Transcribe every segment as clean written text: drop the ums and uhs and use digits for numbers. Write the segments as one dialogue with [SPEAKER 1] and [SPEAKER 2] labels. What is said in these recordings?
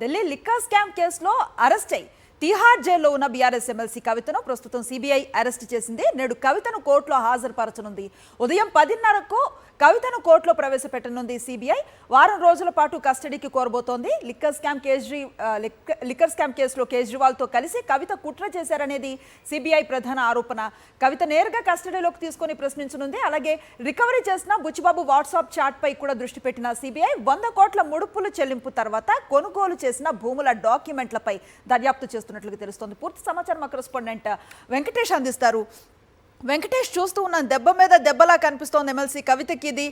[SPEAKER 1] Delhi liquor scam కేసులో arrest అయ్యి తిహార్ జైల్లో ఉన్న బీఆర్ఎస్ ఎమ్మెల్సీ కవితను ప్రస్తుతం సిబిఐ అరెస్ట్ చేసింది. నేడు కవితను కోర్టులో హాజరుపరచనుంది. ఉదయం 10:30కు కవితను కోర్టులో ప్రవేశపెట్టనుంది సిబిఐ. వారం రోజుల పాటు కస్టడీకి కోరబోతోంది. లిక్కర్ స్కామ్ కేసులో కేజ్రీవాల్తో కలిసి కవిత కుట్ర చేశారనేది సిబిఐ ప్రధాన ఆరోపణ. కవిత నేరుగా కస్టడీలోకి తీసుకుని ప్రశ్నించనుంది. అలాగే రికవరీ చేసిన బుచ్చిబాబు వాట్సాప్ చాట్పై కూడా దృష్టి పెట్టిన సిబిఐ 100 కోట్ల ముడుపులు చెల్లింపు తర్వాత కొనుగోలు చేసిన భూముల డాక్యుమెంట్లపై దర్యాప్తు చేస్తున్నట్లుగా తెలుస్తోంది. పూర్తి సమాచారం మా కరెస్పాండెంట్ వెంకటేష్ అందిస్తారు. వెంకటేష్, చూస్తూ ఉన్న దెబ్బ మీద దెబ్బలా కనిపిస్తోంది ఎమ్మెల్సీ కవితకి. ఇది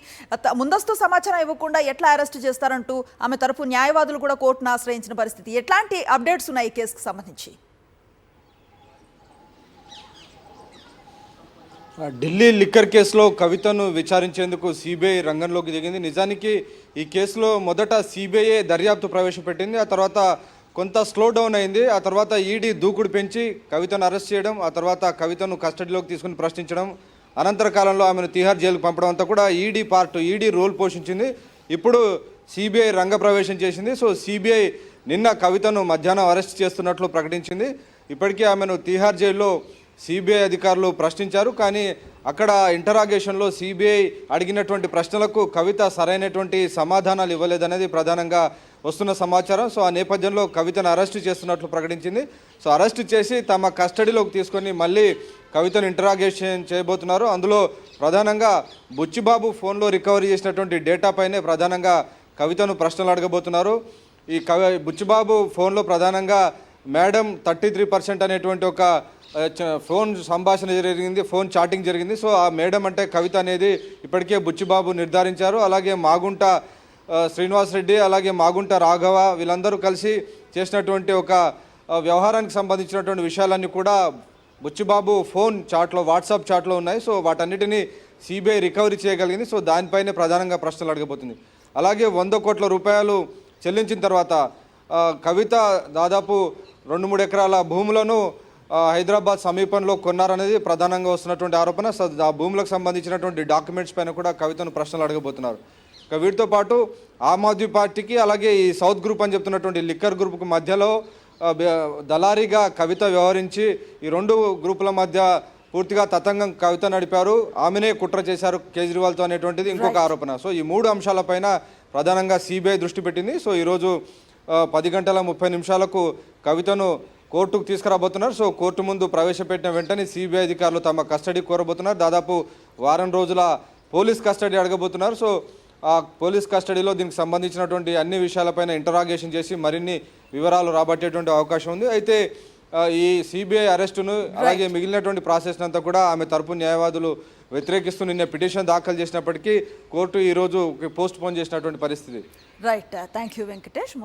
[SPEAKER 1] ముందస్తు సమాచారం ఇవ్వకుండా ఎట్లా అరెస్ట్ చేస్తారంటూ ఆమె తరపు న్యాయవాదులు కూడా కోర్టును ఆశ్రయించిన పరిస్థితి. ఎట్లాంటి అప్డేట్స్ ఉన్నాయి ఈ కేసుకు సంబంధించి?
[SPEAKER 2] ఢిల్లీ లిక్కర్ కేసులో కవితను విచారించేందుకు సిబిఐ రంగంలోకి దిగింది. నిజానికి ఈ కేసులో మొదట సిబిఐ దర్యాప్తు ప్రవేశపెట్టింది. ఆ తర్వాత కొంత స్లో డౌన్ అయింది. ఆ తర్వాత ఈడీ దూకుడు పెంచి కవితను అరెస్ట్ చేయడం, ఆ తర్వాత కవితను కస్టడీలోకి తీసుకుని ప్రశ్నించడం, అనంతర కాలంలో ఆమెను తిహార్ జైలుకు పంపడం అంతా కూడా ఈడీ రోల్ పోషించింది. ఇప్పుడు సిబిఐ రంగప్రవేశం చేసింది. సో సిబిఐ నిన్న కవితను మధ్యాహ్నం అరెస్ట్ చేస్తున్నట్లు ప్రకటించింది. ఇప్పటికే ఆమెను తిహార్ జైల్లో సిబిఐ అధికారులు ప్రశ్నించారు. కానీ అక్కడ ఇంటరాగేషన్లో సిబిఐ అడిగినటువంటి ప్రశ్నలకు కవిత సరైనటువంటి సమాధానాలు ఇవ్వలేదనేది ప్రధానంగా వస్తున్న సమాచారం. సో ఆ నేపథ్యంలో కవితను అరెస్టు చేస్తున్నట్లు ప్రకటించింది. సో అరెస్టు చేసి తమ కస్టడీలోకి తీసుకొని మళ్ళీ కవితను ఇంటరాగేషన్ చేయబోతున్నారు. అందులో ప్రధానంగా బుచ్చిబాబు ఫోన్లో రికవరీ చేసినటువంటి డేటాపైనే ప్రధానంగా కవితను ప్రశ్నలు అడగబోతున్నారు. ఈ బుచ్చిబాబు ఫోన్లో ప్రధానంగా మేడం 33% అనేటువంటి ఒక ఫోన్ సంభాషణ జరిగింది, ఫోన్ చాటింగ్ జరిగింది. సో ఆ మేడం అంటే కవిత అనేది ఇప్పటికే బుచ్చిబాబు నిర్ధారించారు. అలాగే మాగుంట శ్రీనివాస్ రెడ్డి, అలాగే మాగుంట రాఘవ వీళ్ళందరూ కలిసి చేసినటువంటి ఒక వ్యవహారానికి సంబంధించినటువంటి విషయాలన్నీ కూడా బుచ్చిబాబు ఫోన్ చాట్లో, వాట్సాప్ చాట్లో ఉన్నాయి. సో వాటన్నిటినీ సిబిఐ రికవరీ చేయగలిగింది. సో దానిపైనే ప్రధానంగా ప్రశ్నలు అడగబోతుంది. అలాగే 100 కోట్ల రూపాయలు చెల్లించిన తర్వాత కవిత దాదాపు 2-3 ఎకరాల భూములను హైదరాబాద్ సమీపంలో కొన్నారనేది ప్రధానంగా వస్తున్నటువంటి ఆరోపణ. సో ఆ భూములకు సంబంధించినటువంటి డాక్యుమెంట్స్ పైన కూడా కవితను ప్రశ్నలు అడగబోతున్నారు. ఇక వీటితో పాటు ఆమ్ ఆద్మీ పార్టీకి అలాగే ఈ సౌత్ గ్రూప్ అని చెప్తున్నటువంటి లిక్కర్ గ్రూప్కు మధ్యలో దళారీగా కవిత వ్యవహరించి ఈ 2 గ్రూపుల మధ్య పూర్తిగా తతంగం కవిత నడిపారు, ఆమెనే కుట్ర చేశారు కేజ్రీవాల్తో అనేటువంటిది ఇంకొక ఆరోపణ. సో ఈ 3 అంశాలపైన ప్రధానంగా సిబిఐ దృష్టి పెట్టింది. సో ఈరోజు 10:30 కవితను కోర్టుకు తీసుకురాబోతున్నారు. సో కోర్టు ముందు ప్రవేశపెట్టిన వెంటనే సిబిఐ అధికారులు తమ కస్టడీ కోరబోతున్నారు. దాదాపు వారం రోజుల పోలీస్ కస్టడీ అడగబోతున్నారు. సో ఆ పోలీస్ కస్టడీలో దీనికి సంబంధించినటువంటి అన్ని విషయాలపైన ఇంటరాగేషన్ చేసి మరిన్ని వివరాలు రాబట్టేటువంటి అవకాశం ఉంది. అయితే ఈ సిబిఐ అరెస్టును అలాగే మిగిలినటువంటి ప్రాసెస్ అంతా కూడా ఆమె తరపు న్యాయవాదులు వ్యతిరేకిస్తూ నిన్న పిటిషన్ దాఖలు చేసినప్పటికీ కోర్టు ఈరోజు పోస్ట్ పోన్ చేసినటువంటి పరిస్థితి.
[SPEAKER 1] Right, thank you Venkatesh.